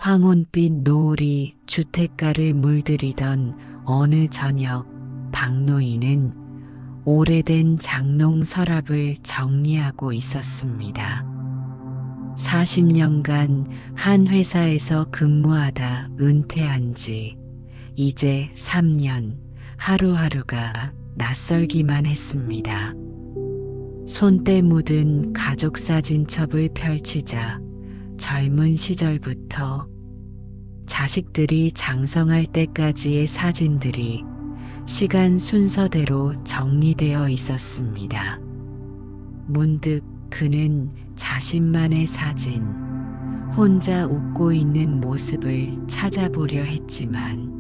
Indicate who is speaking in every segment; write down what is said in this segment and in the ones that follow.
Speaker 1: 황혼빛 노을이 주택가를 물들이던 어느 저녁, 박노인은 오래된 장롱 서랍을 정리하고 있었습니다. 40년간 한 회사에서 근무하다 은퇴한 지 이제 3년, 하루하루가 낯설기만 했습니다. 손때 묻은 가족 사진첩을 펼치자 젊은 시절부터 자식들이 장성할 때까지의 사진들이 시간 순서대로 정리되어 있었습니다. 문득 그는 자신만의 사진, 혼자 웃고 있는 모습을 찾아보려 했지만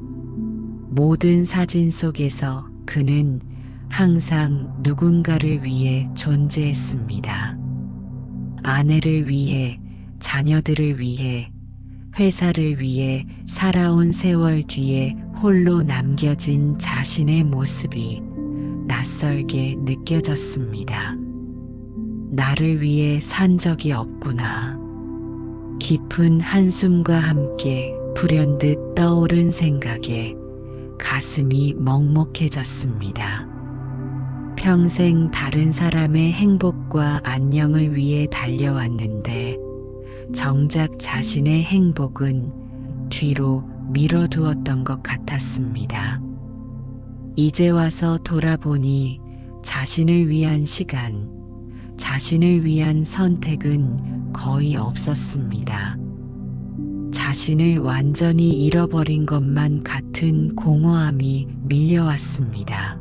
Speaker 1: 모든 사진 속에서 그는 항상 누군가를 위해 존재했습니다. 아내를 위해, 자녀들을 위해, 회사를 위해 살아온 세월 뒤에 홀로 남겨진 자신의 모습이 낯설게 느껴졌습니다. 나를 위해 산 적이 없구나. 깊은 한숨과 함께 불현듯 떠오른 생각에 가슴이 먹먹해졌습니다. 평생 다른 사람의 행복과 안녕을 위해 달려왔는데 정작 자신의 행복은 뒤로 미뤄두었던 것 같았습니다. 이제 와서 돌아보니 자신을 위한 시간, 자신을 위한 선택은 거의 없었습니다. 자신을 완전히 잃어버린 것만 같은 공허함이 밀려왔습니다.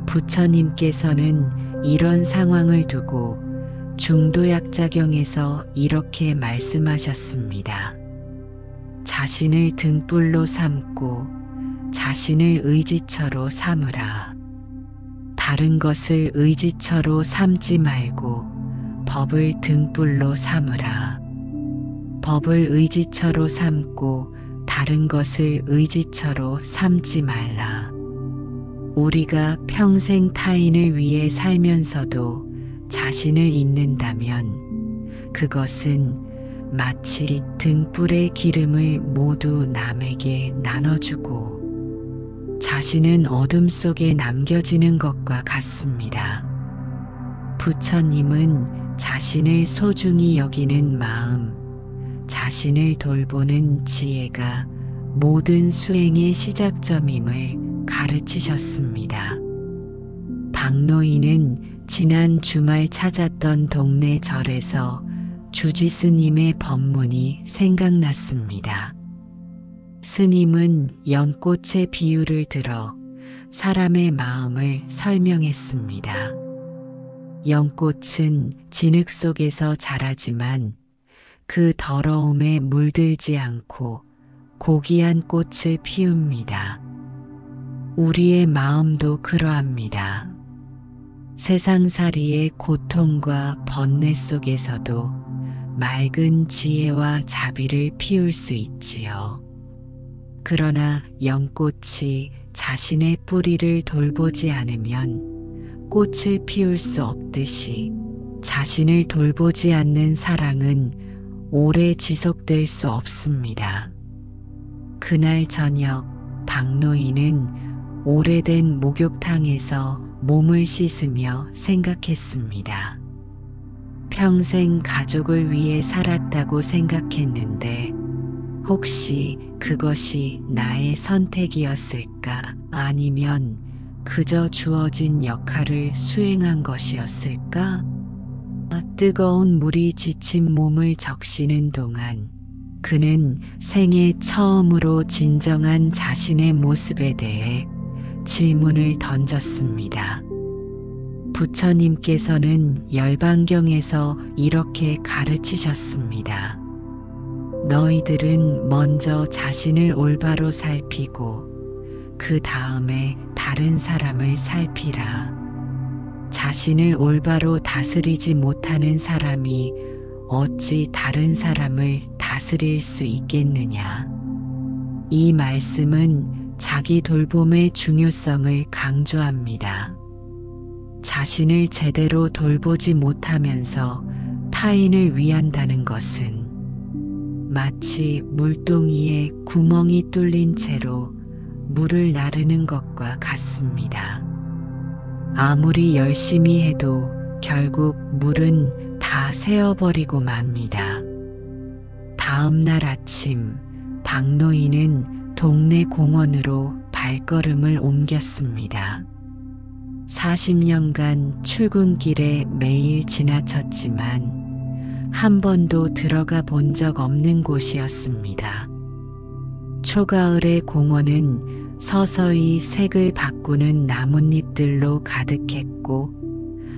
Speaker 1: 부처님께서는 이런 상황을 두고 중도약자경에서 이렇게 말씀하셨습니다. 자신을 등불로 삼고 자신을 의지처로 삼으라. 다른 것을 의지처로 삼지 말고 법을 등불로 삼으라. 법을 의지처로 삼고 다른 것을 의지처로 삼지 말라. 우리가 평생 타인을 위해 살면서도 자신을 잊는다면 그것은 마치 등불의 기름을 모두 남에게 나눠주고 자신은 어둠 속에 남겨지는 것과 같습니다. 부처님은 자신을 소중히 여기는 마음, 자신을 돌보는 지혜가 모든 수행의 시작점임을 가르치셨습니다. 박노인은 지난 주말 찾았던 동네 절에서 주지 스님의 법문이 생각났습니다. 스님은 연꽃의 비유를 들어 사람의 마음을 설명했습니다. 연꽃은 진흙 속에서 자라지만 그 더러움에 물들지 않고 고귀한 꽃을 피웁니다. 우리의 마음도 그러합니다. 세상살이의 고통과 번뇌 속에서도 맑은 지혜와 자비를 피울 수 있지요. 그러나 연꽃이 자신의 뿌리를 돌보지 않으면 꽃을 피울 수 없듯이 자신을 돌보지 않는 사랑은 오래 지속될 수 없습니다. 그날 저녁 박노인은 오래된 목욕탕에서 몸을 씻으며 생각했습니다. 평생 가족을 위해 살았다고 생각했는데 혹시 그것이 나의 선택이었을까? 아니면 그저 주어진 역할을 수행한 것이었을까? 뜨거운 물이 지친 몸을 적시는 동안 그는 생애 처음으로 진정한 자신의 모습에 대해 질문을 던졌습니다. 부처님께서는 열반경에서 이렇게 가르치셨습니다. 너희들은 먼저 자신을 올바로 살피고 그 다음에 다른 사람을 살피라. 자신을 올바로 다스리지 못하는 사람이 어찌 다른 사람을 다스릴 수 있겠느냐. 이 말씀은 자기 돌봄의 중요성을 강조합니다. 자신을 제대로 돌보지 못하면서 타인을 위한다는 것은 마치 물동이에 구멍이 뚫린 채로 물을 나르는 것과 같습니다. 아무리 열심히 해도 결국 물은 다 새어버리고 맙니다. 다음 날 아침, 박노인은 동네 공원으로 발걸음을 옮겼습니다. 40년간 출근길에 매일 지나쳤지만 한 번도 들어가 본 적 없는 곳이었습니다. 초가을의 공원은 서서히 색을 바꾸는 나뭇잎들로 가득했고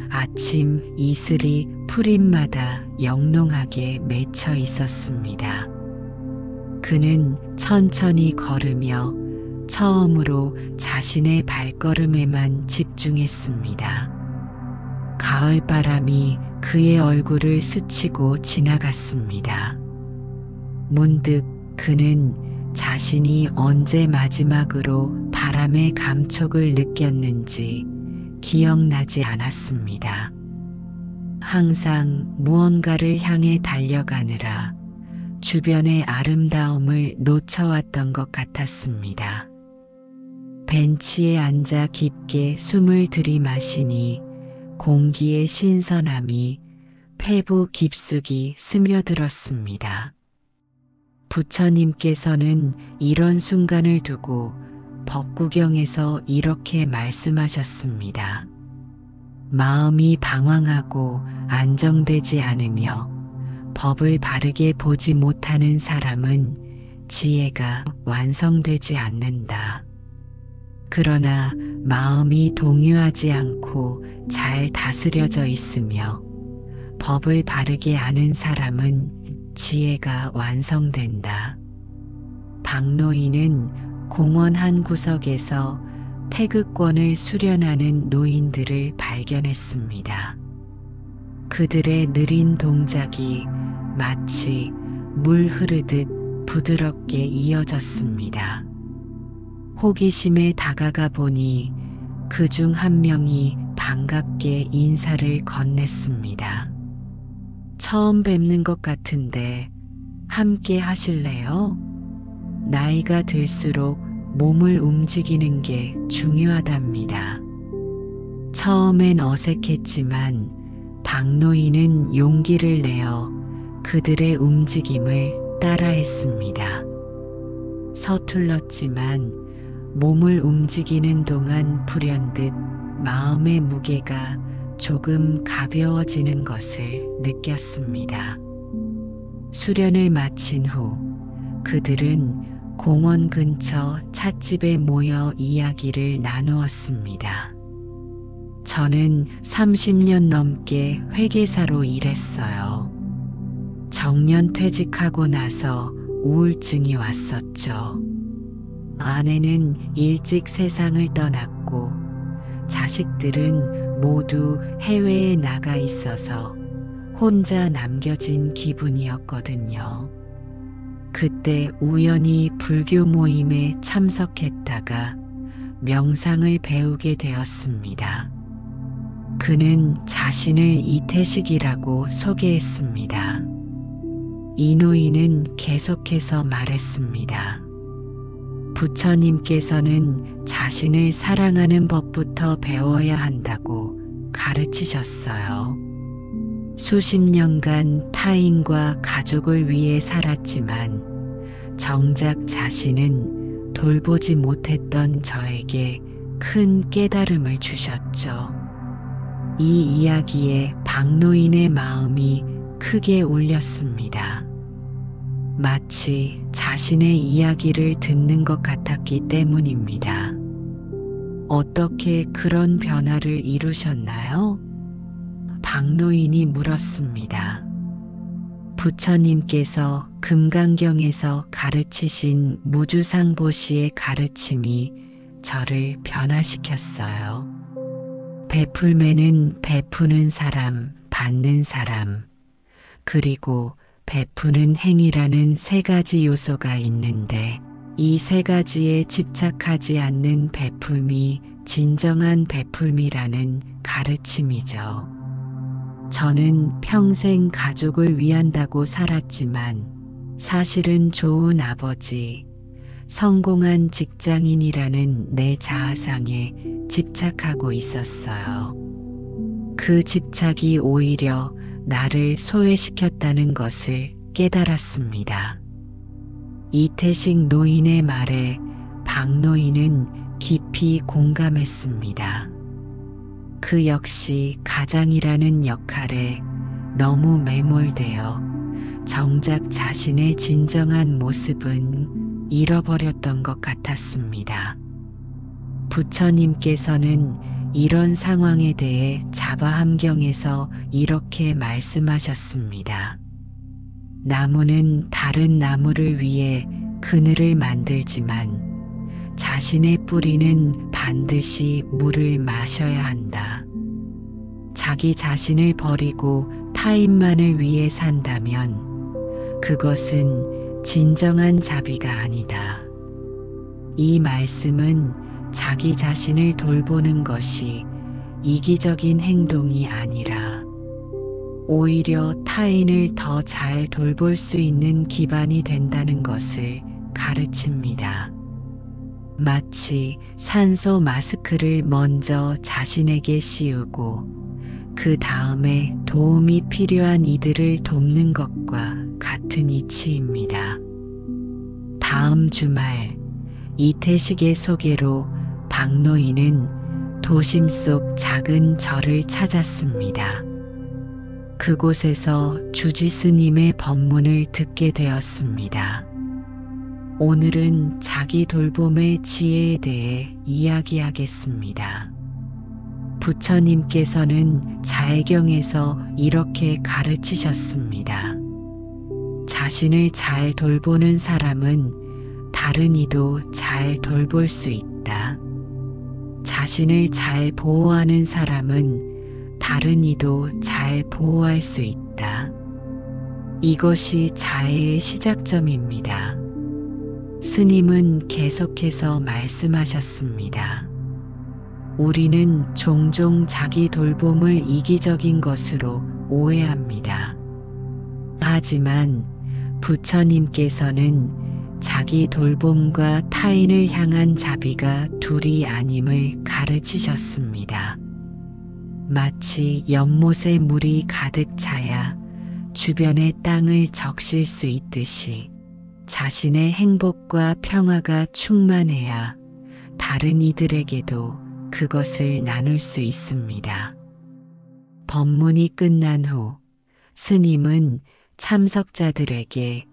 Speaker 1: 아침 이슬이 풀잎마다 영롱하게 맺혀 있었습니다. 그는 천천히 걸으며 처음으로 자신의 발걸음에만 집중했습니다. 가을바람이 그의 얼굴을 스치고 지나갔습니다. 문득 그는 자신이 언제 마지막으로 바람의 감촉을 느꼈는지 기억나지 않았습니다. 항상 무언가를 향해 달려가느라 주변의 아름다움을 놓쳐왔던 것 같았습니다. 벤치에 앉아 깊게 숨을 들이마시니 공기의 신선함이 폐부 깊숙이 스며들었습니다. 부처님께서는 이런 순간을 두고 법구경에서 이렇게 말씀하셨습니다. 마음이 방황하고 안정되지 않으며 법을 바르게 보지 못하는 사람은 지혜가 완성되지 않는다. 그러나 마음이 동요하지 않고 잘 다스려져 있으며 법을 바르게 아는 사람은 지혜가 완성된다. 박노인은 공원 한 구석에서 태극권을 수련하는 노인들을 발견했습니다. 그들의 느린 동작이 마치 물 흐르듯 부드럽게 이어졌습니다. 호기심에 다가가 보니 그중 한 명이 반갑게 인사를 건넸습니다. 처음 뵙는 것 같은데 함께 하실래요? 나이가 들수록 몸을 움직이는 게 중요하답니다. 처음엔 어색했지만 박노인은 용기를 내어 그들의 움직임을 따라했습니다. 서툴렀지만 몸을 움직이는 동안 불현듯 마음의 무게가 조금 가벼워지는 것을 느꼈습니다. 수련을 마친 후 그들은 공원 근처 찻집에 모여 이야기를 나누었습니다. 저는 30년 넘게 회계사로 일했어요. 정년 퇴직하고 나서 우울증이 왔었죠. 아내는 일찍 세상을 떠났고 자식들은 모두 해외에 나가 있어서 혼자 남겨진 기분이었거든요. 그때 우연히 불교 모임에 참석했다가 명상을 배우게 되었습니다. 그는 자신을 이태식이라고 소개했습니다. 이 노인은 계속해서 말했습니다. 부처님께서는 자신을 사랑하는 법부터 배워야 한다고 가르치셨어요. 수십 년간 타인과 가족을 위해 살았지만 정작 자신은 돌보지 못했던 저에게 큰 깨달음을 주셨죠. 이 이야기에 박노인의 마음이 크게 울렸습니다. 마치 자신의 이야기를 듣는 것 같았기 때문입니다. 어떻게 그런 변화를 이루셨나요? 박노인이 물었습니다. 부처님께서 금강경에서 가르치신 무주상보시의 가르침이 저를 변화시켰어요. 베풀매는 베푸는 사람, 받는 사람, 그리고 베푸는 행위라는 세 가지 요소가 있는데 이 세 가지에 집착하지 않는 베풀미 진정한 베풀미라는 가르침이죠. 저는 평생 가족을 위한다고 살았지만 사실은 좋은 아버지, 성공한 직장인이라는 내 자아상에 집착하고 있었어요. 그 집착이 오히려 나를 소외시켰다는 것을 깨달았습니다. 이태식 노인의 말에 박 노인은 깊이 공감했습니다. 그 역시 가장이라는 역할에 너무 매몰되어 정작 자신의 진정한 모습은 잃어버렸던 것 같았습니다. 부처님께서는 이런 상황에 대해 자바함경에서 이렇게 말씀하셨습니다. 나무는 다른 나무를 위해 그늘을 만들지만 자신의 뿌리는 반드시 물을 마셔야 한다. 자기 자신을 버리고 타인만을 위해 산다면 그것은 진정한 자비가 아니다. 이 말씀은 자기 자신을 돌보는 것이 이기적인 행동이 아니라 오히려 타인을 더 잘 돌볼 수 있는 기반이 된다는 것을 가르칩니다. 마치 산소 마스크를 먼저 자신에게 씌우고 그 다음에 도움이 필요한 이들을 돕는 것과 같은 이치입니다. 다음 주말 이태식의 소개로 박노인은 도심 속 작은 절을 찾았습니다. 그곳에서 주지스님의 법문을 듣게 되었습니다. 오늘은 자기 돌봄의 지혜에 대해 이야기하겠습니다. 부처님께서는 자해경에서 이렇게 가르치셨습니다. 자신을 잘 돌보는 사람은 다른 이도 잘 돌볼 수 있다. 자신을 잘 보호하는 사람은 다른 이도 잘 보호할 수 있다. 이것이 자애의 시작점입니다. 스님은 계속해서 말씀하셨습니다. 우리는 종종 자기 돌봄을 이기적인 것으로 오해합니다. 하지만 부처님께서는 자기 돌봄과 타인을 향한 자비가 둘이 아님을 가르치셨습니다. 마치 연못에 물이 가득 차야 주변의 땅을 적실 수 있듯이 자신의 행복과 평화가 충만해야 다른 이들에게도 그것을 나눌 수 있습니다. 법문이 끝난 후 스님은 참석자들에게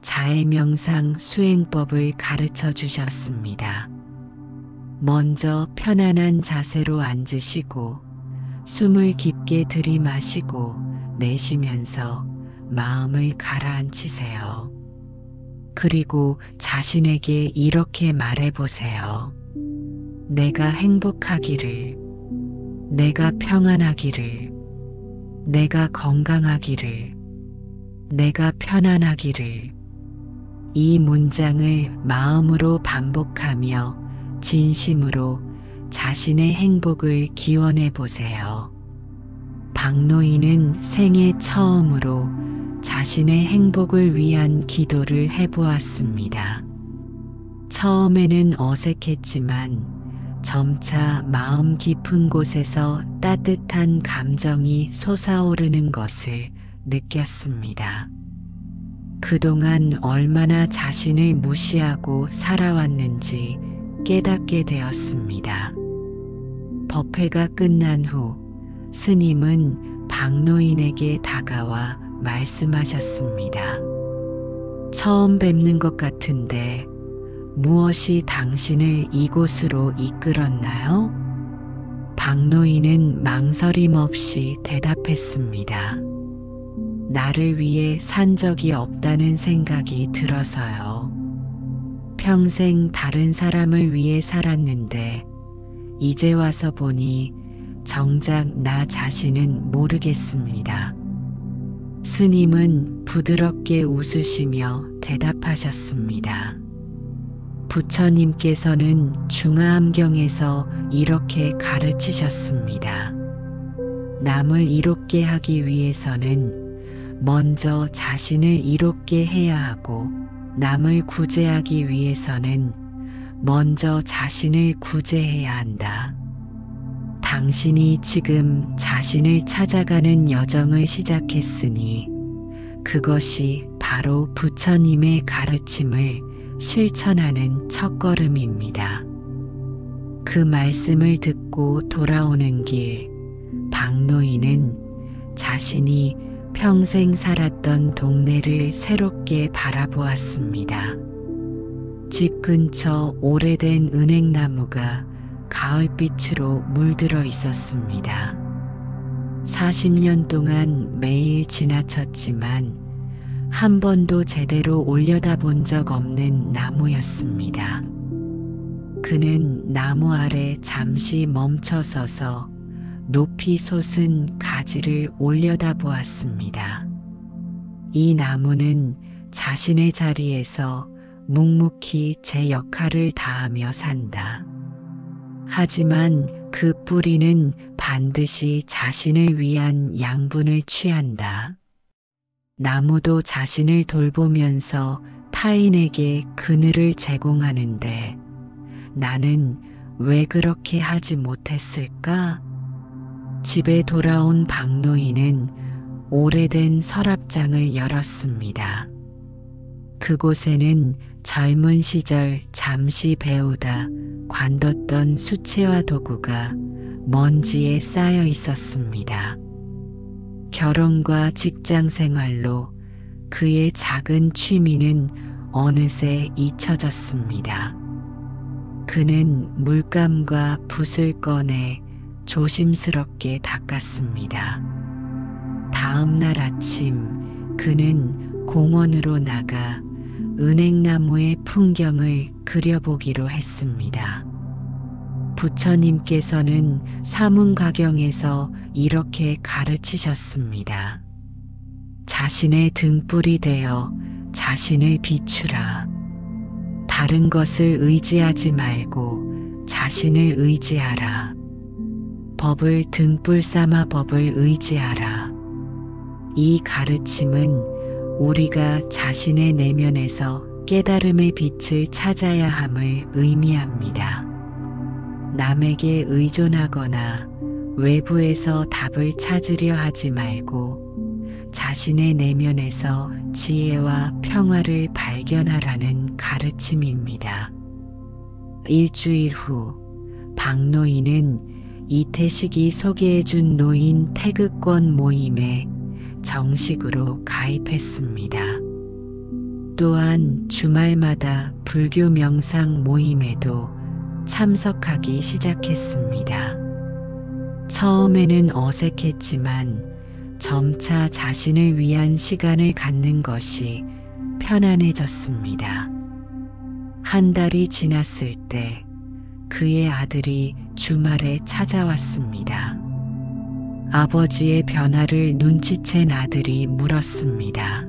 Speaker 1: 자해명상 수행법을 가르쳐 주셨습니다. 먼저 편안한 자세로 앉으시고 숨을 깊게 들이마시고 내쉬면서 마음을 가라앉히세요. 그리고 자신에게 이렇게 말해보세요. 내가 행복하기를, 내가 평안하기를, 내가 건강하기를, 내가 편안하기를. 이 문장을 마음으로 반복하며 진심으로 자신의 행복을 기원해 보세요. 박노인은 생애 처음으로 자신의 행복을 위한 기도를 해보았습니다. 처음에는 어색했지만 점차 마음 깊은 곳에서 따뜻한 감정이 솟아오르는 것을 느꼈습니다. 그동안 얼마나 자신을 무시하고 살아왔는지 깨닫게 되었습니다. 법회가 끝난 후 스님은 박노인에게 다가와 말씀하셨습니다. 처음 뵙는 것 같은데 무엇이 당신을 이곳으로 이끌었나요? 박노인은 망설임 없이 대답했습니다. 나를 위해 산 적이 없다는 생각이 들어서요. 평생 다른 사람을 위해 살았는데 이제 와서 보니 정작 나 자신은 모르겠습니다. 스님은 부드럽게 웃으시며 대답하셨습니다. 부처님께서는 중화암경에서 이렇게 가르치셨습니다. 남을 이롭게 하기 위해서는 먼저 자신을 이롭게 해야 하고 남을 구제하기 위해서는 먼저 자신을 구제해야 한다. 당신이 지금 자신을 찾아가는 여정을 시작했으니 그것이 바로 부처님의 가르침을 실천하는 첫걸음입니다. 그 말씀을 듣고 돌아오는 길, 박노인은 자신이 평생 살았던 동네를 새롭게 바라보았습니다. 집 근처 오래된 은행나무가 가을빛으로 물들어 있었습니다. 40년 동안 매일 지나쳤지만 한 번도 제대로 올려다본 적 없는 나무였습니다. 그는 나무 아래 잠시 멈춰서서 높이 솟은 가지를 올려다보았습니다. 이 나무는 자신의 자리에서 묵묵히 제 역할을 다하며 산다. 하지만 그 뿌리는 반드시 자신을 위한 양분을 취한다. 나무도 자신을 돌보면서 타인에게 그늘을 제공하는데 나는 왜 그렇게 하지 못했을까? 집에 돌아온 박노인은 오래된 서랍장을 열었습니다. 그곳에는 젊은 시절 잠시 배우다 관뒀던 수채화 도구가 먼지에 쌓여 있었습니다. 결혼과 직장 생활로 그의 작은 취미는 어느새 잊혀졌습니다. 그는 물감과 붓을 꺼내 조심스럽게 닦았습니다. 다음 날 아침 그는 공원으로 나가 은행나무의 풍경을 그려보기로 했습니다. 부처님께서는 사문가경에서 이렇게 가르치셨습니다. 자신의 등불이 되어 자신을 비추라. 다른 것을 의지하지 말고 자신을 의지하라. 법을 등불 삼아 법을 의지하라. 이 가르침은 우리가 자신의 내면에서 깨달음의 빛을 찾아야 함을 의미합니다. 남에게 의존하거나 외부에서 답을 찾으려 하지 말고 자신의 내면에서 지혜와 평화를 발견하라는 가르침입니다. 일주일 후 박노인은 이태식이 소개해준 노인 태극권 모임에 정식으로 가입했습니다. 또한 주말마다 불교 명상 모임에도 참석하기 시작했습니다. 처음에는 어색했지만 점차 자신을 위한 시간을 갖는 것이 편안해졌습니다. 한 달이 지났을 때 그의 아들이 주말에 찾아왔습니다. 아버지의 변화를 눈치챈 아들이 물었습니다.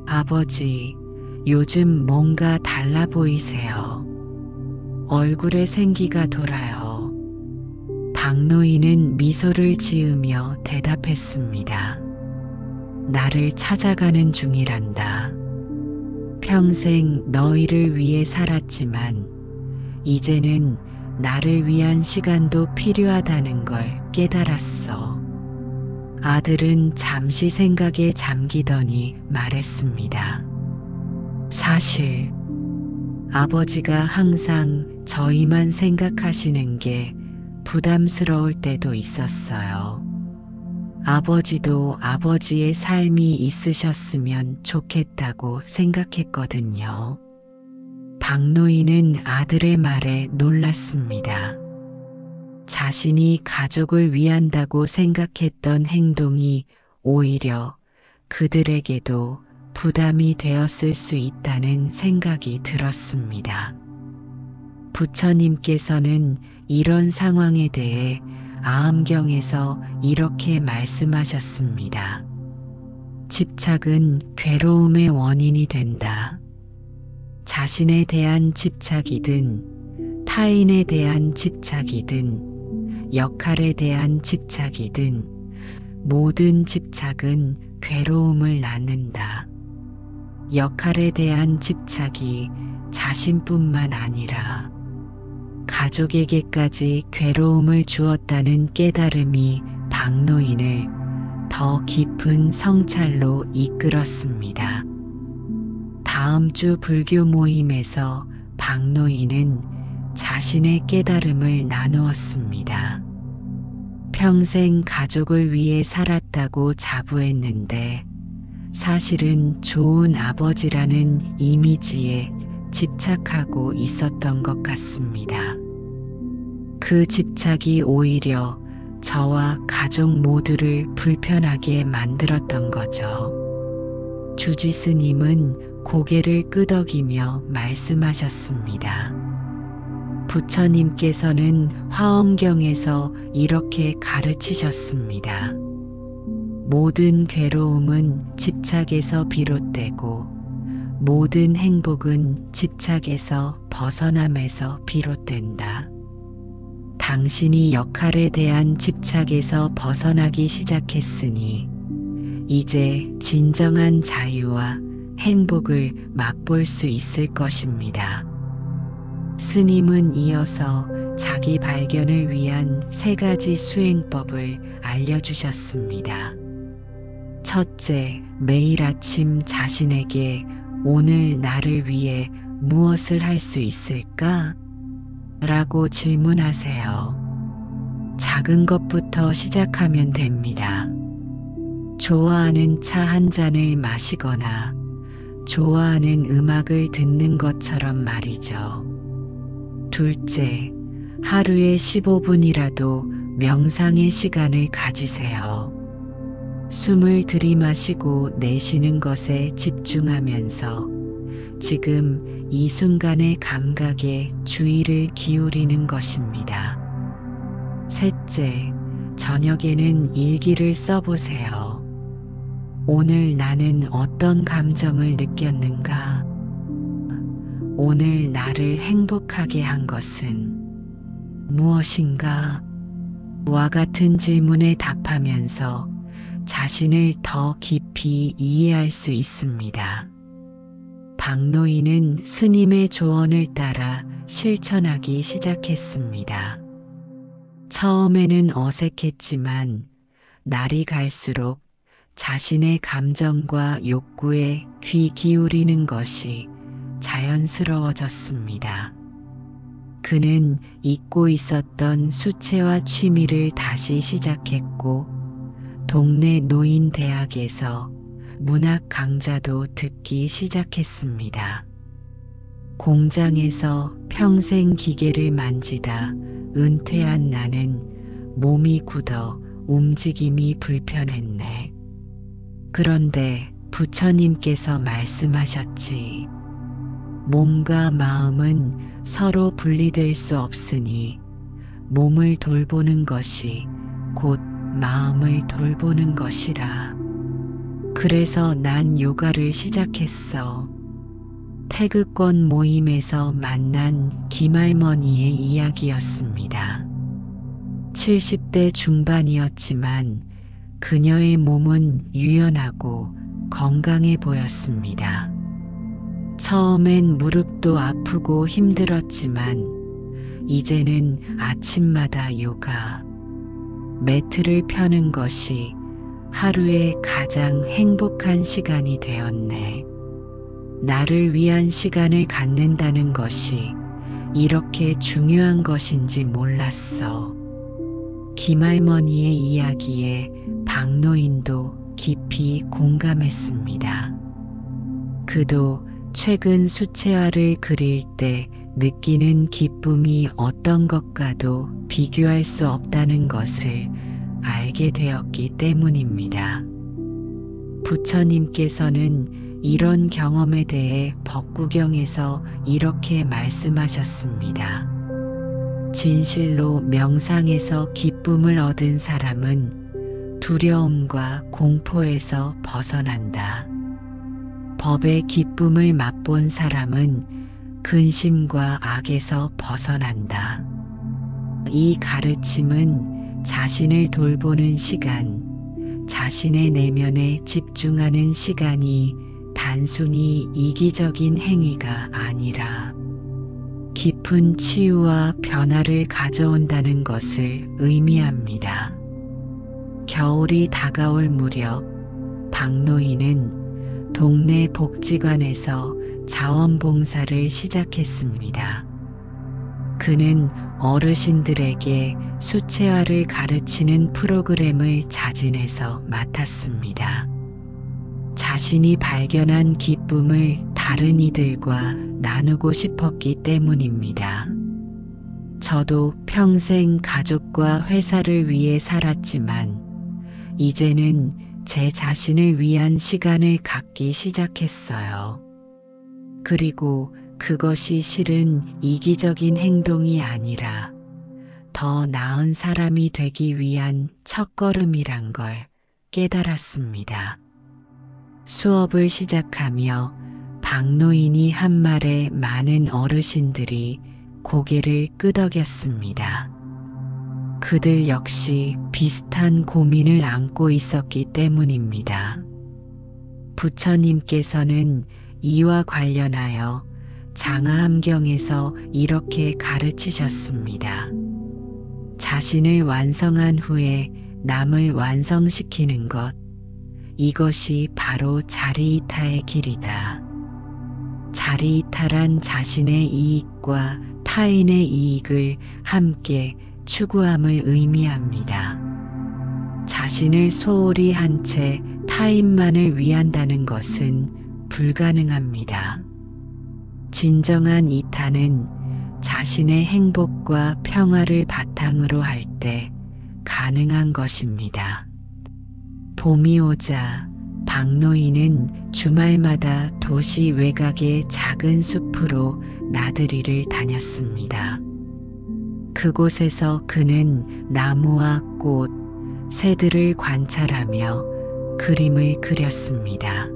Speaker 1: 아버지, 요즘 뭔가 달라 보이세요. 얼굴에 생기가 돌아요. 박노인은 미소를 지으며 대답했습니다. 나를 찾아가는 중이란다. 평생 너희를 위해 살았지만 이제는 나를 위한 시간도 필요하다는 걸 깨달았어. 아들은 잠시 생각에 잠기더니 말했습니다. 사실 아버지가 항상 저희만 생각하시는 게 부담스러울 때도 있었어요. 아버지도 아버지의 삶이 있으셨으면 좋겠다고 생각했거든요. 박노인은 아들의 말에 놀랐습니다. 자신이 가족을 위한다고 생각했던 행동이 오히려 그들에게도 부담이 되었을 수 있다는 생각이 들었습니다. 부처님께서는 이런 상황에 대해 아함경에서 이렇게 말씀하셨습니다. 집착은 괴로움의 원인이 된다. 자신에 대한 집착이든 타인에 대한 집착이든 역할에 대한 집착이든 모든 집착은 괴로움을 낳는다. 역할에 대한 집착이 자신뿐만 아니라 가족에게까지 괴로움을 주었다는 깨달음이 박노인을 더 깊은 성찰로 이끌었습니다. 다음 주 불교 모임에서 박노인은 자신의 깨달음을 나누었습니다. 평생 가족을 위해 살았다고 자부했는데 사실은 좋은 아버지라는 이미지에 집착하고 있었던 것 같습니다. 그 집착이 오히려 저와 가족 모두를 불편하게 만들었던 거죠. 주지스님은 고개를 끄덕이며 말씀하셨습니다. 부처님께서는 화엄경에서 이렇게 가르치셨습니다. 모든 괴로움은 집착에서 비롯되고 모든 행복은 집착에서 벗어남에서 비롯된다. 당신이 역할에 대한 집착에서 벗어나기 시작했으니 이제 진정한 자유와 행복을 맛볼 수 있을 것입니다. 스님은 이어서 자기 발견을 위한 3가지 수행법을 알려주셨습니다. 첫째, 매일 아침 자신에게 오늘 나를 위해 무엇을 할 수 있을까? 라고 질문하세요. 작은 것부터 시작하면 됩니다. 좋아하는 차 한 잔을 마시거나 좋아하는 음악을 듣는 것처럼 말이죠. 둘째, 하루에 15분이라도 명상의 시간을 가지세요. 숨을 들이마시고 내쉬는 것에 집중하면서 지금 이 순간의 감각에 주의를 기울이는 것입니다. 셋째, 저녁에는 일기를 써보세요. 오늘 나는 어떤 감정을 느꼈는가? 오늘 나를 행복하게 한 것은 무엇인가? 와 같은 질문에 답하면서 자신을 더 깊이 이해할 수 있습니다. 박노인은 스님의 조언을 따라 실천하기 시작했습니다. 처음에는 어색했지만 날이 갈수록 자신의 감정과 욕구에 귀 기울이는 것이 자연스러워졌습니다. 그는 잊고 있었던 수채화 취미를 다시 시작했고 동네 노인 대학에서 문학 강좌도 듣기 시작했습니다. 공장에서 평생 기계를 만지다 은퇴한 나는 몸이 굳어 움직임이 불편했네. 그런데 부처님께서 말씀하셨지. 몸과 마음은 서로 분리될 수 없으니 몸을 돌보는 것이 곧 마음을 돌보는 것이라. 그래서 난 요가를 시작했어. 태극권 모임에서 만난 김할머니의 이야기였습니다. 70대 중반이었지만 그녀의 몸은 유연하고 건강해 보였습니다. 처음엔 무릎도 아프고 힘들었지만 이제는 아침마다 요가, 매트를 펴는 것이 하루의 가장 행복한 시간이 되었네. 나를 위한 시간을 갖는다는 것이 이렇게 중요한 것인지 몰랐어. 김할머니의 이야기에 박노인도 깊이 공감했습니다. 그도 최근 수채화를 그릴 때 느끼는 기쁨이 어떤 것과도 비교할 수 없다는 것을 알게 되었기 때문입니다. 부처님께서는 이런 경험에 대해 법구경에서 이렇게 말씀하셨습니다. 진실로 명상에서 기쁨을 얻은 사람은 두려움과 공포에서 벗어난다. 법의 기쁨을 맛본 사람은 근심과 악에서 벗어난다. 이 가르침은 자신을 돌보는 시간, 자신의 내면에 집중하는 시간이 단순히 이기적인 행위가 아니라 깊은 치유와 변화를 가져온다는 것을 의미합니다. 겨울이 다가올 무렵 박노인은 동네 복지관에서 자원봉사를 시작했습니다. 그는 어르신들에게 수채화를 가르치는 프로그램을 자진해서 맡았습니다. 자신이 발견한 기쁨을 다른 이들과 나누고 싶었기 때문입니다. 저도 평생 가족과 회사를 위해 살았지만 이제는 제 자신을 위한 시간을 갖기 시작했어요. 그리고 그것이 실은 이기적인 행동이 아니라 더 나은 사람이 되기 위한 첫걸음이란 걸 깨달았습니다. 수업을 시작하며 박노인이 한 말에 많은 어르신들이 고개를 끄덕였습니다. 그들 역시 비슷한 고민을 안고 있었기 때문입니다. 부처님께서는 이와 관련하여 장하함경에서 이렇게 가르치셨습니다. 자신을 완성한 후에 남을 완성시키는 것, 이것이 바로 자리이타의 길이다. 자리이타란 자신의 이익과 타인의 이익을 함께 추구함을 의미합니다. 자신을 소홀히 한 채 타인만을 위한다는 것은 불가능합니다. 진정한 이타는 자신의 행복과 평화를 바탕으로 할 때 가능한 것입니다. 봄이 오자 박노인은 주말마다 도시 외곽의 작은 숲으로 나들이를 다녔습니다. 그곳에서 그는 나무와 꽃, 새들을 관찰하며 그림을 그렸습니다.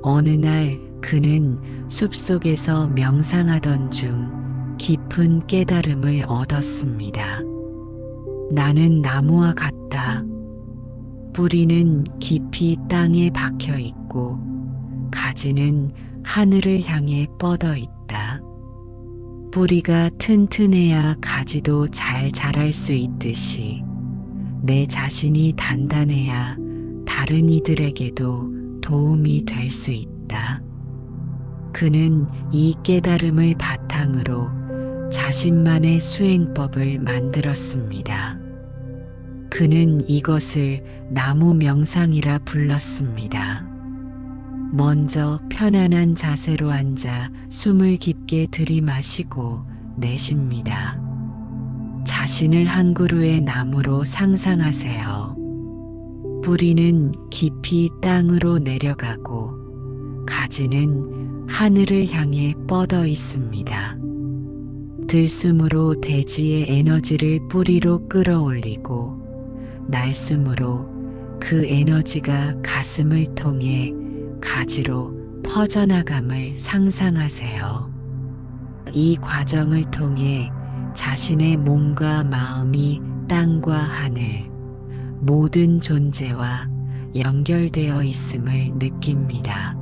Speaker 1: 어느 날 그는 숲속에서 명상하던 중 깊은 깨달음을 얻었습니다. 나는 나무와 같다. 뿌리는 깊이 땅에 박혀 있고 가지는 하늘을 향해 뻗어 있다. 뿌리가 튼튼해야 가지도 잘 자랄 수 있듯이 내 자신이 단단해야 다른 이들에게도 도움이 될 수 있다. 그는 이 깨달음을 바탕으로 자신만의 수행법을 만들었습니다. 그는 이것을 나무 명상이라 불렀습니다. 먼저 편안한 자세로 앉아 숨을 깊게 들이마시고 내쉽니다. 자신을 한 그루의 나무로 상상하세요. 뿌리는 깊이 땅으로 내려가고 가지는 하늘을 향해 뻗어 있습니다. 들숨으로 대지의 에너지를 뿌리로 끌어올리고 날숨으로 그 에너지가 가슴을 통해 가지로 퍼져나감을 상상하세요. 이 과정을 통해 자신의 몸과 마음이 땅과 하늘, 모든 존재와 연결되어 있음을 느낍니다.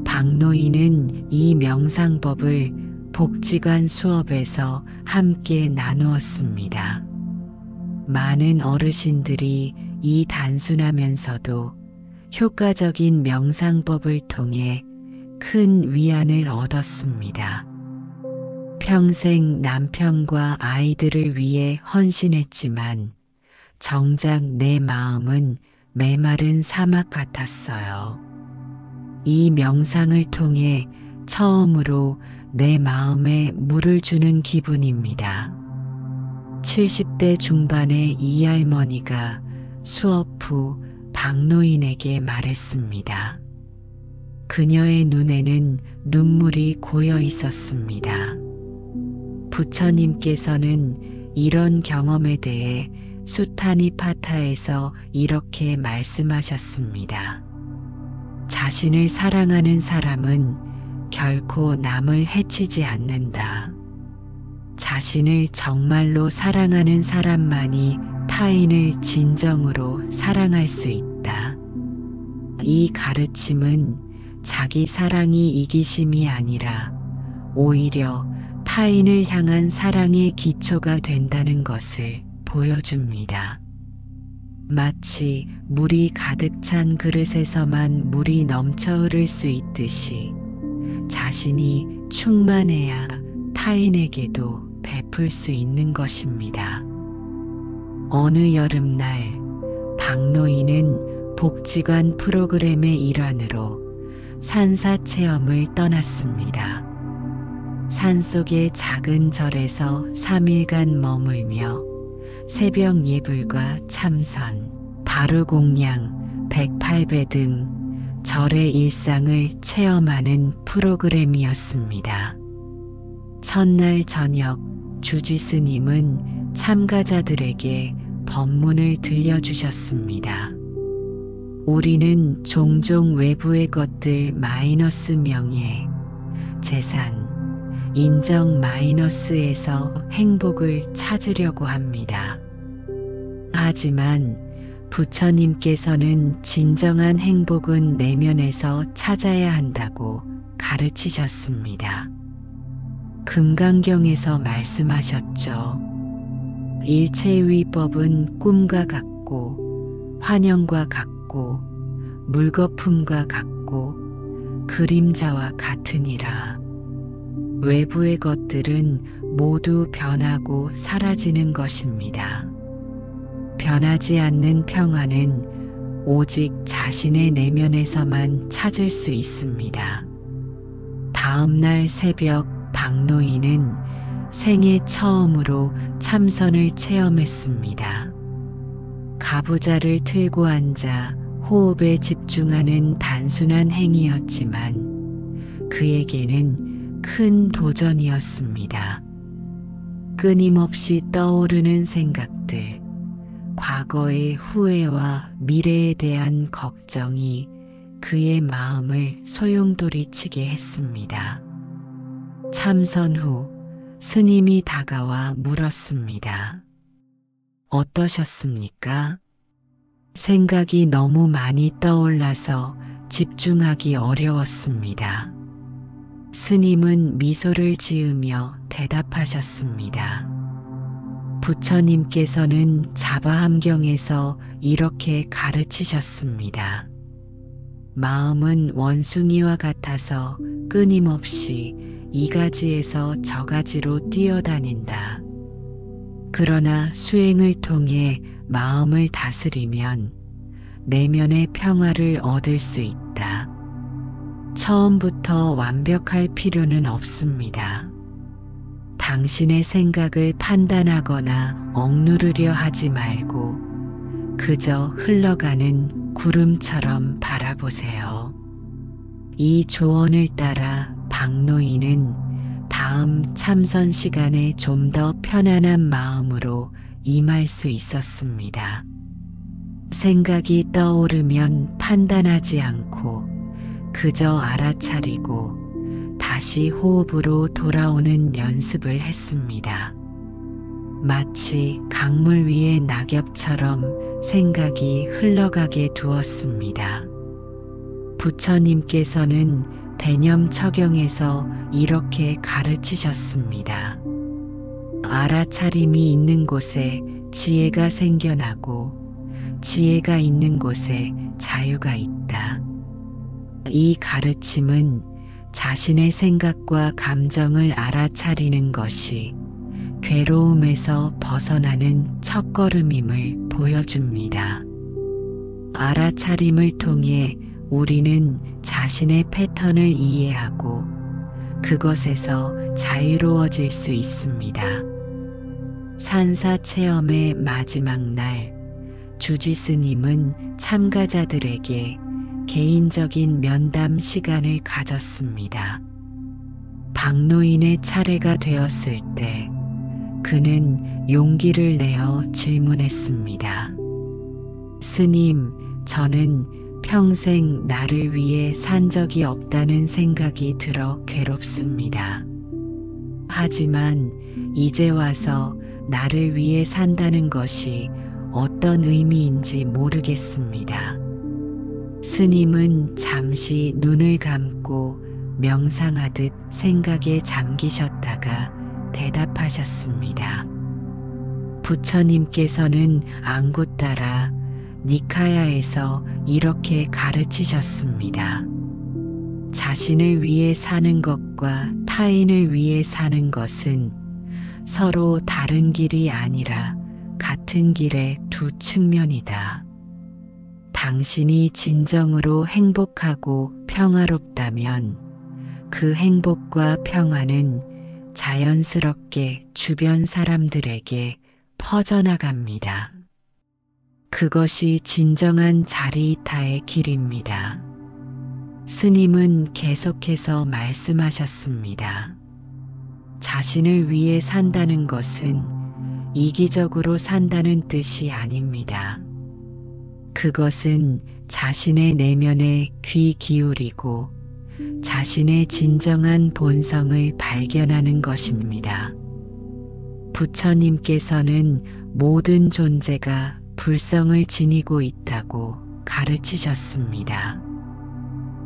Speaker 1: 박노인은 이 명상법을 복지관 수업에서 함께 나누었습니다. 많은 어르신들이 이 단순하면서도 효과적인 명상법을 통해 큰 위안을 얻었습니다. 평생 남편과 아이들을 위해 헌신했지만 정작 내 마음은 메마른 사막 같았어요. 이 명상을 통해 처음으로 내 마음에 물을 주는 기분입니다. 70대 중반의 이 할머니가 수업 후 박노인에게 말했습니다. 그녀의 눈에는 눈물이 고여 있었습니다. 부처님께서는 이런 경험에 대해 수타니파타에서 이렇게 말씀하셨습니다. 자신을 사랑하는 사람은 결코 남을 해치지 않는다. 자신을 정말로 사랑하는 사람만이 타인을 진정으로 사랑할 수 있다. 이 가르침은 자기 사랑이 이기심이 아니라 오히려 타인을 향한 사랑의 기초가 된다는 것을 보여줍니다. 마치 물이 가득 찬 그릇에서만 물이 넘쳐 흐를 수 있듯이 자신이 충만해야 타인에게도 베풀 수 있는 것입니다. 어느 여름날 박노인은 복지관 프로그램의 일환으로 산사 체험을 떠났습니다. 산속의 작은 절에서 3일간 머물며 새벽 예불과 참선, 바루공양, 108배 등 절의 일상을 체험하는 프로그램이었습니다. 첫날 저녁 주지 스님은 참가자들에게 법문을 들려주셨습니다. 우리는 종종 외부의 것들 마이너스 명예, 재산, 인정 마이너스에서 행복을 찾으려고 합니다. 하지만 부처님께서는 진정한 행복은 내면에서 찾아야 한다고 가르치셨습니다. 금강경에서 말씀하셨죠. 일체의법은 꿈과 같고 환영과 같고 물거품과 같고 그림자와 같으니라. 외부의 것들은 모두 변하고 사라지는 것입니다. 변하지 않는 평안은 오직 자신의 내면에서만 찾을 수 있습니다. 다음날 새벽 박노인은 생애 처음으로 참선을 체험했습니다. 가부좌를 틀고 앉아 호흡에 집중하는 단순한 행위였지만 그에게는 큰 도전이었습니다. 끊임없이 떠오르는 생각들, 과거의 후회와 미래에 대한 걱정이 그의 마음을 소용돌이치게 했습니다. 참선 후 스님이 다가와 물었습니다. 어떠셨습니까? 생각이 너무 많이 떠올라서 집중하기 어려웠습니다. 스님은 미소를 지으며 대답하셨습니다. 부처님께서는 자바함경에서 이렇게 가르치셨습니다. 마음은 원숭이와 같아서 끊임없이 이 가지에서 저 가지로 뛰어다닌다. 그러나 수행을 통해 마음을 다스리면 내면의 평화를 얻을 수 있다. 처음부터 완벽할 필요는 없습니다. 당신의 생각을 판단하거나 억누르려 하지 말고 그저 흘러가는 구름처럼 바라보세요. 이 조언을 따라 박노인은 다음 참선 시간에 좀 더 편안한 마음으로 임할 수 있었습니다. 생각이 떠오르면 판단하지 않고 그저 알아차리고 다시 호흡으로 돌아오는 연습을 했습니다. 마치 강물 위의 낙엽처럼 생각이 흘러가게 두었습니다. 부처님께서는 대념처경에서 이렇게 가르치셨습니다. 알아차림이 있는 곳에 지혜가 생겨나고 지혜가 있는 곳에 자유가 있다. 이 가르침은 자신의 생각과 감정을 알아차리는 것이 괴로움에서 벗어나는 첫걸음임을 보여줍니다. 알아차림을 통해 우리는 자신의 패턴을 이해하고 그것에서 자유로워질 수 있습니다. 산사 체험의 마지막 날, 주지 스님은 참가자들에게 개인적인 면담 시간을 가졌습니다. 박노인의 차례가 되었을 때 그는 용기를 내어 질문했습니다. 스님, 저는 평생 나를 위해 산 적이 없다는 생각이 들어 괴롭습니다. 하지만 이제 와서 나를 위해 산다는 것이 어떤 의미인지 모르겠습니다. 스님은 잠시 눈을 감고 명상하듯 생각에 잠기셨다가 대답하셨습니다. 부처님께서는 앙구따라 니카야에서 이렇게 가르치셨습니다. 자신을 위해 사는 것과 타인을 위해 사는 것은 서로 다른 길이 아니라 같은 길의 두 측면이다. 당신이 진정으로 행복하고 평화롭다면 그 행복과 평화는 자연스럽게 주변 사람들에게 퍼져나갑니다. 그것이 진정한 자리이타의 길입니다. 스님은 계속해서 말씀하셨습니다. 자신을 위해 산다는 것은 이기적으로 산다는 뜻이 아닙니다. 그것은 자신의 내면에 귀 기울이고 자신의 진정한 본성을 발견하는 것입니다. 부처님께서는 모든 존재가 불성을 지니고 있다고 가르치셨습니다.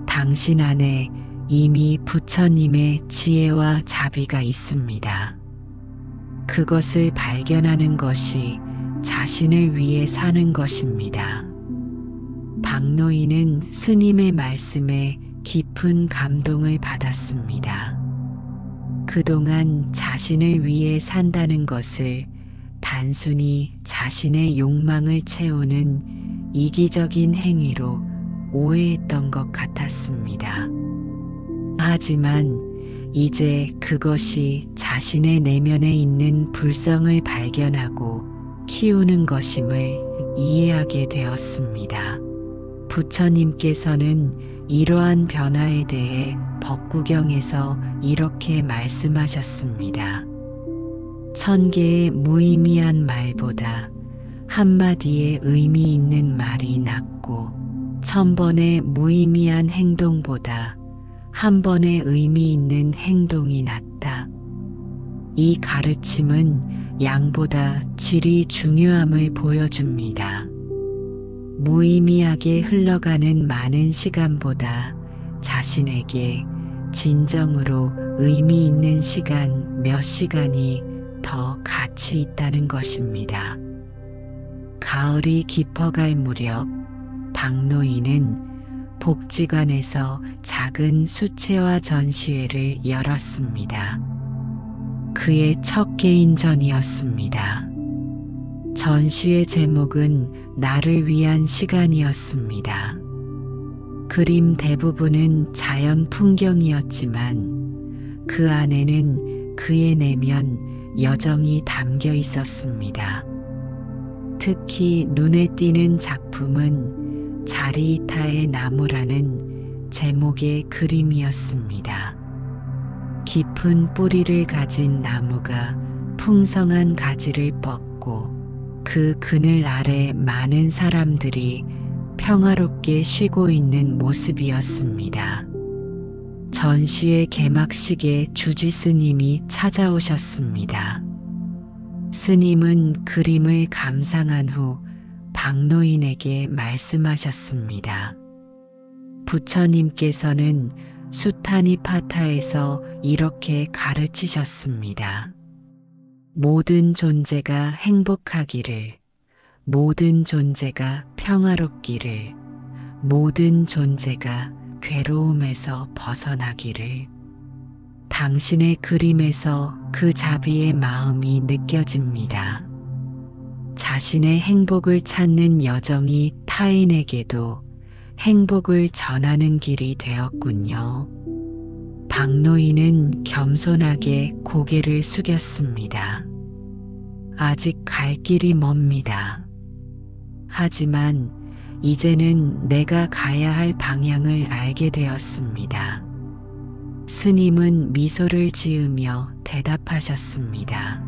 Speaker 1: 당신 안에 이미 부처님의 지혜와 자비가 있습니다. 그것을 발견하는 것이 자신을 위해 사는 것입니다. 박노인은 스님의 말씀에 깊은 감동을 받았습니다. 그동안 자신을 위해 산다는 것을 단순히 자신의 욕망을 채우는 이기적인 행위로 오해했던 것 같았습니다. 하지만 이제 그것이 자신의 내면에 있는 불성을 발견하고 키우는 것임을 이해하게 되었습니다. 부처님께서는 이러한 변화에 대해 법구경에서 이렇게 말씀하셨습니다. 1000개의 무의미한 말보다 한마디의 의미 있는 말이 낫고 1000번의 무의미한 행동보다 한 번의 의미 있는 행동이 낫다. 이 가르침은 양보다 질이 중요함을 보여줍니다. 무의미하게 흘러가는 많은 시간보다 자신에게 진정으로 의미 있는 시간 몇 시간이 더 가치 있다는 것입니다. 가을이 깊어갈 무렵 박노인은 복지관에서 작은 수채화 전시회를 열었습니다. 그의 첫 개인전이었습니다. 전시회 제목은 나를 위한 시간이었습니다. 그림 대부분은 자연 풍경이었지만 그 안에는 그의 내면 여정이 담겨 있었습니다. 특히 눈에 띄는 작품은 자리이타의 나무라는 제목의 그림이었습니다. 깊은 뿌리를 가진 나무가 풍성한 가지를 뻗고 그 그늘 아래 많은 사람들이 평화롭게 쉬고 있는 모습이었습니다. 전시회 개막식에 주지 스님이 찾아오셨습니다. 스님은 그림을 감상한 후 박노인에게 말씀하셨습니다. 부처님께서는 수타니파타에서 이렇게 가르치셨습니다. 모든 존재가 행복하기를, 모든 존재가 평화롭기를, 모든 존재가 괴로움에서 벗어나기를. 당신의 그림에서 그 자비의 마음이 느껴집니다. 자신의 행복을 찾는 여정이 타인에게도 행복을 전하는 길이 되었군요. 박노인은 겸손하게 고개를 숙였습니다. 아직 갈 길이 멉니다. 하지만 이제는 내가 가야 할 방향을 알게 되었습니다. 스님은 미소를 지으며 대답하셨습니다.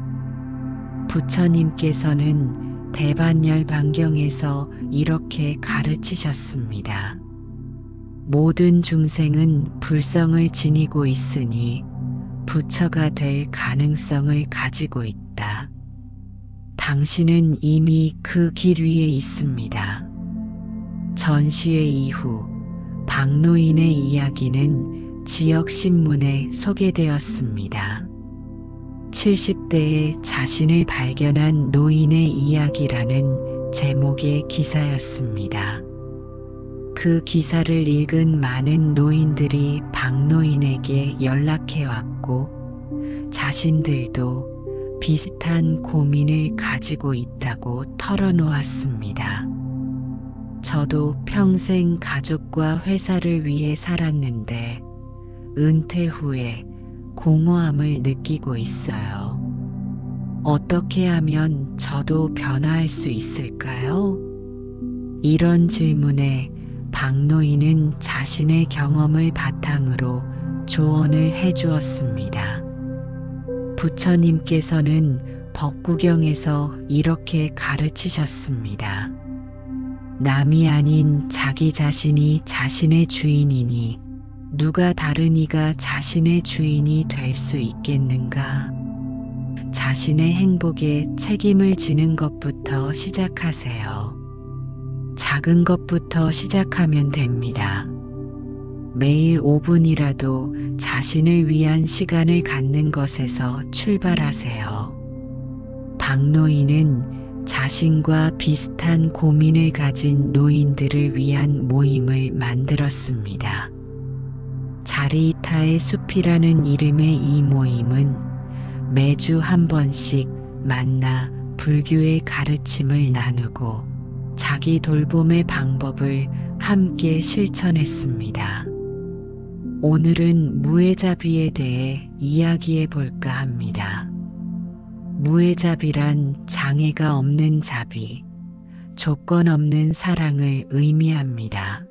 Speaker 1: 부처님께서는 대반열반경에서 이렇게 가르치셨습니다. 모든 중생은 불성을 지니고 있으니 부처가 될 가능성을 가지고 있다. 당신은 이미 그 길 위에 있습니다. 전시회 이후 박노인의 이야기는 지역 신문에 소개되었습니다. 70대에 자신을 발견한 노인의 이야기라는 제목의 기사였습니다. 그 기사를 읽은 많은 노인들이 박노인에게 연락해왔고 자신들도 비슷한 고민을 가지고 있다고 털어놓았습니다. 저도 평생 가족과 회사를 위해 살았는데 은퇴 후에 공허함을 느끼고 있어요. 어떻게 하면 저도 변화할 수 있을까요? 이런 질문에 박노인은 자신의 경험을 바탕으로 조언을 해주었습니다. 부처님께서는 법구경에서 이렇게 가르치셨습니다. 남이 아닌 자기 자신이 자신의 주인이니 누가 다른 이가 자신의 주인이 될 수 있겠는가? 자신의 행복에 책임을 지는 것부터 시작하세요. 작은 것부터 시작하면 됩니다. 매일 5분이라도 자신을 위한 시간을 갖는 것에서 출발하세요. 박노인은 자신과 비슷한 고민을 가진 노인들을 위한 모임을 만들었습니다. 자리이타의 숲이라는 이름의 이 모임은 매주 한 번씩 만나 불교의 가르침을 나누고 자기 돌봄의 방법을 함께 실천했습니다. 오늘은 무외잡이에 대해 이야기해 볼까 합니다. 무외잡이란 장애가 없는 자비, 조건 없는 사랑을 의미합니다.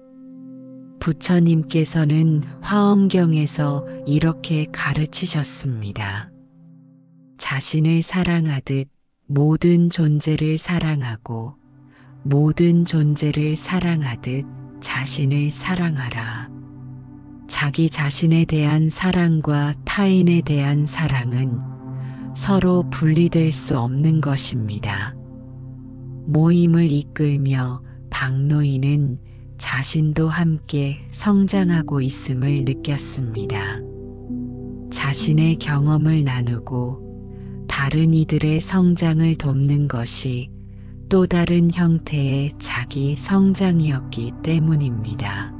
Speaker 1: 부처님께서는 화엄경에서 이렇게 가르치셨습니다. 자신을 사랑하듯 모든 존재를 사랑하고 모든 존재를 사랑하듯 자신을 사랑하라. 자기 자신에 대한 사랑과 타인에 대한 사랑은 서로 분리될 수 없는 것입니다. 모임을 이끌며 박노인은 자신도 함께 성장하고 있음을 느꼈습니다. 자신의 경험을 나누고 다른 이들의 성장을 돕는 것이 또 다른 형태의 자기 성장이었기 때문입니다.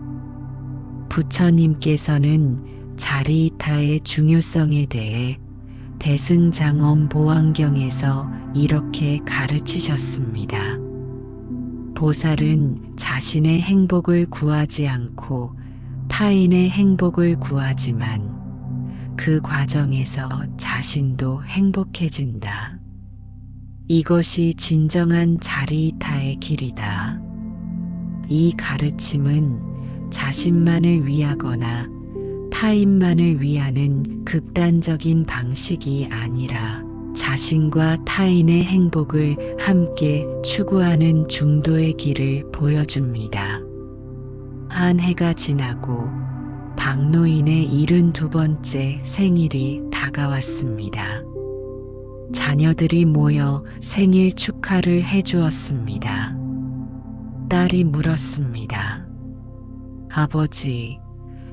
Speaker 1: 부처님께서는 자리이타의 중요성에 대해 대승장엄 보안경에서 이렇게 가르치셨습니다. 보살은 자신의 행복을 구하지 않고 타인의 행복을 구하지만 그 과정에서 자신도 행복해진다. 이것이 진정한 자리이타의 길이다. 이 가르침은 자신만을 위하거나 타인만을 위하는 극단적인 방식이 아니라 자신과 타인의 행복을 함께 추구하는 중도의 길을 보여줍니다. 한 해가 지나고 박노인의 72번째 생일이 다가왔습니다. 자녀들이 모여 생일 축하를 해주었습니다. 딸이 물었습니다. 아버지,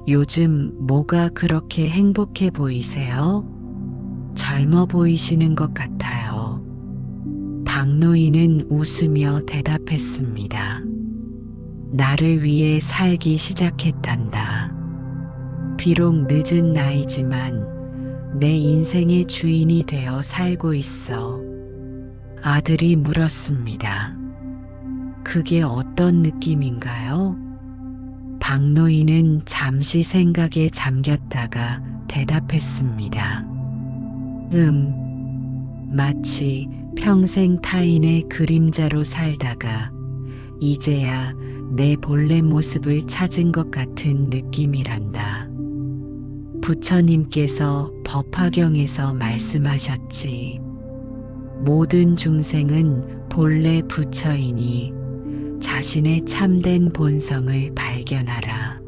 Speaker 1: 요즘 뭐가 그렇게 행복해 보이세요? 젊어 보이시는 것 같아요. 박노인은 웃으며 대답했습니다. 나를 위해 살기 시작했단다. 비록 늦은 나이지만 내 인생의 주인이 되어 살고 있어. 아들이 물었습니다. 그게 어떤 느낌인가요? 박노인은 잠시 생각에 잠겼다가 대답했습니다. 마치 평생 타인의 그림자로 살다가 이제야 내 본래 모습을 찾은 것 같은 느낌이란다. 부처님께서 법화경에서 말씀하셨지. 모든 중생은 본래 부처이니 자신의 참된 본성을 발견하라.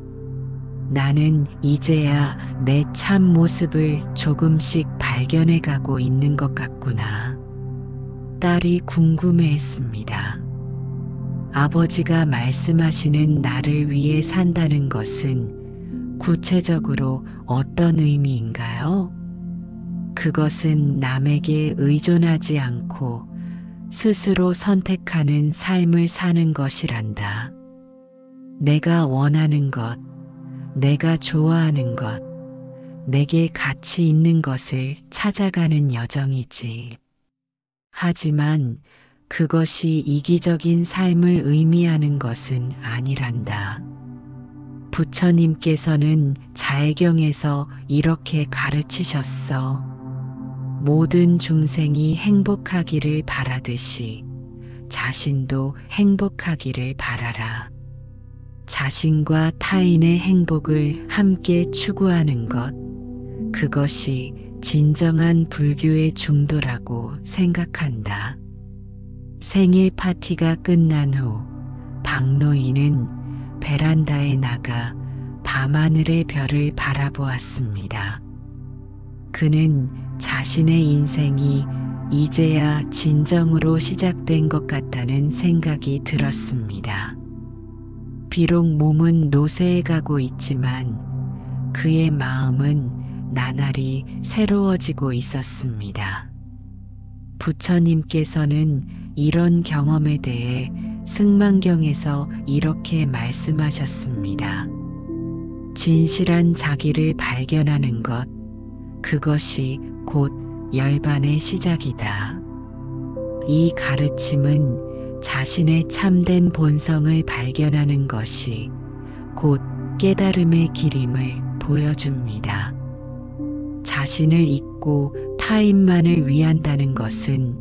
Speaker 1: 나는 이제야 내 참 모습을 조금씩 발견해 가고 있는 것 같구나. 딸이 궁금해했습니다. 아버지가 말씀하시는 나를 위해 산다는 것은 구체적으로 어떤 의미인가요? 그것은 남에게 의존하지 않고 스스로 선택하는 삶을 사는 것이란다. 내가 원하는 것, 내가 좋아하는 것, 내게 가치 있는 것을 찾아가는 여정이지. 하지만 그것이 이기적인 삶을 의미하는 것은 아니란다. 부처님께서는 자애경에서 이렇게 가르치셨어. 모든 중생이 행복하기를 바라듯이 자신도 행복하기를 바라라. 자신과 타인의 행복을 함께 추구하는 것, 그것이 진정한 불교의 중도라고 생각한다. 생일 파티가 끝난 후 박노인은 베란다에 나가 밤하늘의 별을 바라보았습니다. 그는 자신의 인생이 이제야 진정으로 시작된 것 같다는 생각이 들었습니다. 비록 몸은 노쇠해 가고 있지만 그의 마음은 나날이 새로워지고 있었습니다. 부처님께서는 이런 경험에 대해 승만경에서 이렇게 말씀하셨습니다. 진실한 자기를 발견하는 것, 그것이 곧 열반의 시작이다. 이 가르침은 자신의 참된 본성을 발견하는 것이 곧 깨달음의 길임을 보여줍니다. 자신을 잊고 타인만을 위한다는 것은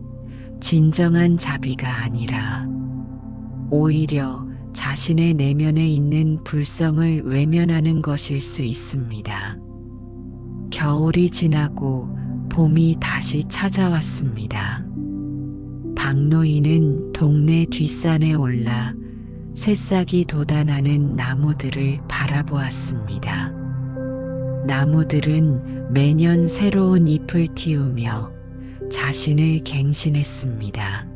Speaker 1: 진정한 자비가 아니라 오히려 자신의 내면에 있는 불성을 외면하는 것일 수 있습니다. 겨울이 지나고 봄이 다시 찾아왔습니다. 박노인은 동네 뒷산에 올라 새싹이 돋아나는 나무들을 바라보았습니다. 나무들은 매년 새로운 잎을 틔우며 자신을 갱신했습니다.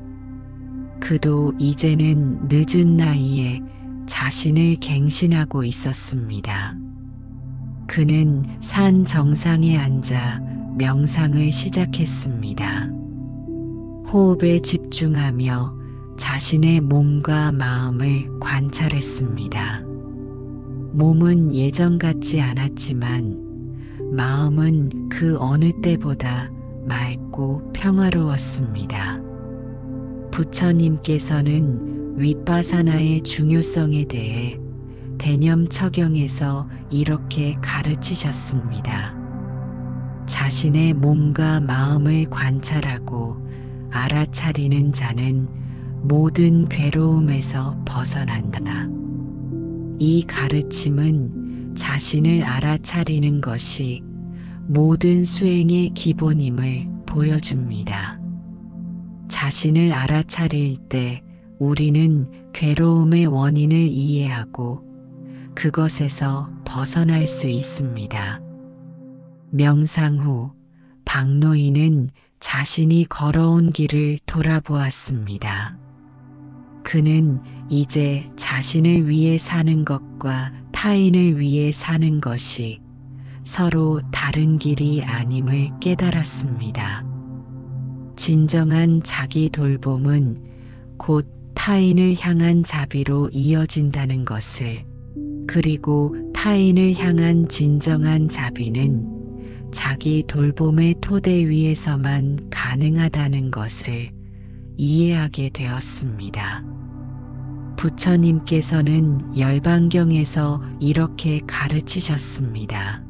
Speaker 1: 그도 이제는 늦은 나이에 자신을 갱신하고 있었습니다. 그는 산 정상에 앉아 명상을 시작했습니다. 호흡에 집중하며 자신의 몸과 마음을 관찰했습니다. 몸은 예전 같지 않았지만 마음은 그 어느 때보다 맑고 평화로웠습니다. 부처님께서는 윗바사나의 중요성에 대해 대념처경에서 이렇게 가르치셨습니다. 자신의 몸과 마음을 관찰하고 알아차리는 자는 모든 괴로움에서 벗어난다. 이 가르침은 자신을 알아차리는 것이 모든 수행의 기본임을 보여줍니다. 자신을 알아차릴 때 우리는 괴로움의 원인을 이해하고 그것에서 벗어날 수 있습니다. 명상 후 박노인은 자신이 걸어온 길을 돌아보았습니다. 그는 이제 자신을 위해 사는 것과 타인을 위해 사는 것이 서로 다른 길이 아님을 깨달았습니다. 진정한 자기 돌봄은 곧 타인을 향한 자비로 이어진다는 것을, 그리고 타인을 향한 진정한 자비는 자기 돌봄의 토대 위에서만 가능하다는 것을 이해하게 되었습니다. 부처님께서는 열반경에서 이렇게 가르치셨습니다.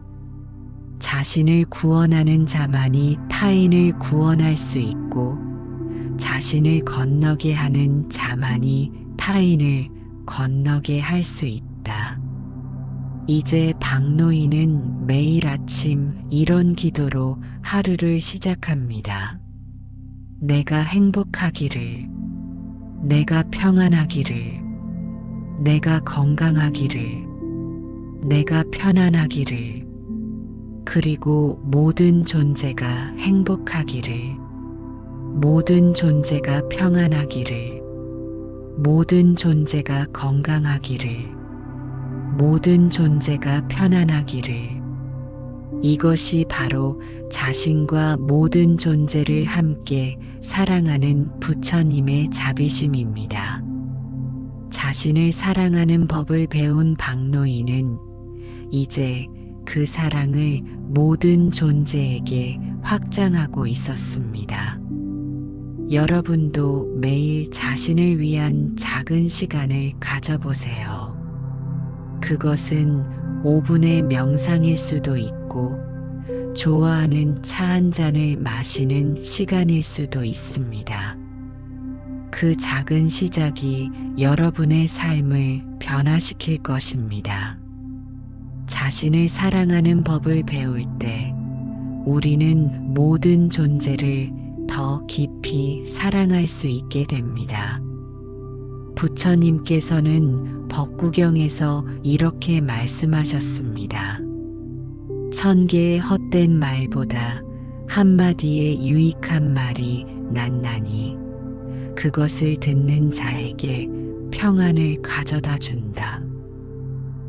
Speaker 1: 자신을 구원하는 자만이 타인을 구원할 수 있고 자신을 건너게 하는 자만이 타인을 건너게 할 수 있다. 이제 박노인은 매일 아침 이런 기도로 하루를 시작합니다. 내가 행복하기를, 내가 평안하기를, 내가 건강하기를, 내가 편안하기를, 그리고 모든 존재가 행복하기를, 모든 존재가 평안하기를, 모든 존재가 건강하기를, 모든 존재가 편안하기를. 이것이 바로 자신과 모든 존재를 함께 사랑하는 부처님의 자비심입니다. 자신을 사랑하는 법을 배운 박노인은 이제 그 사랑을 모든 존재에게 확장하고 있었습니다. 여러분도 매일 자신을 위한 작은 시간을 가져보세요. 그것은 5분의 명상일 수도 있고, 좋아하는 차 한 잔을 마시는 시간일 수도 있습니다. 그 작은 시작이 여러분의 삶을 변화시킬 것입니다. 자신을 사랑하는 법을 배울 때 우리는 모든 존재를 더 깊이 사랑할 수 있게 됩니다. 부처님께서는 법구경에서 이렇게 말씀하셨습니다. 1000개의 헛된 말보다 한마디의 유익한 말이 낫나니 그것을 듣는 자에게 평안을 가져다 준다.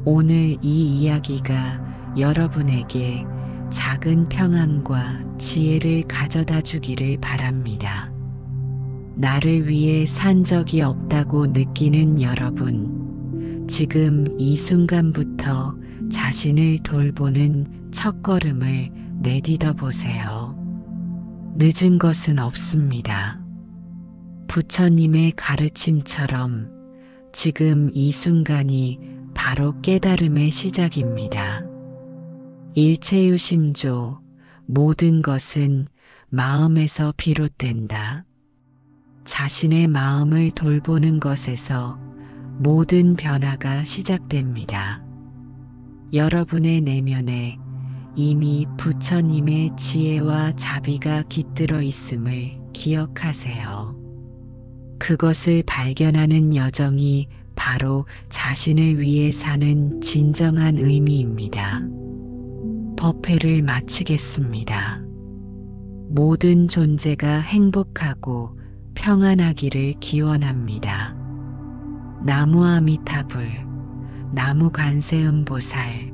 Speaker 1: 오늘 이 이야기가 여러분에게 작은 평안과 지혜를 가져다 주기를 바랍니다. 나를 위해 산 적이 없다고 느끼는 여러분, 지금 이 순간부터 자신을 돌보는 첫걸음을 내딛어 보세요. 늦은 것은 없습니다. 부처님의 가르침처럼 지금 이 순간이 바로 깨달음의 시작입니다. 일체유심조, 모든 것은 마음에서 비롯된다. 자신의 마음을 돌보는 것에서 모든 변화가 시작됩니다. 여러분의 내면에 이미 부처님의 지혜와 자비가 깃들어 있음을 기억하세요. 그것을 발견하는 여정이 바로 자신을 위해 사는 진정한 의미입니다. 법회를 마치겠습니다. 모든 존재가 행복하고 평안하기를 기원합니다. 나무 아미타불, 나무 관세음보살.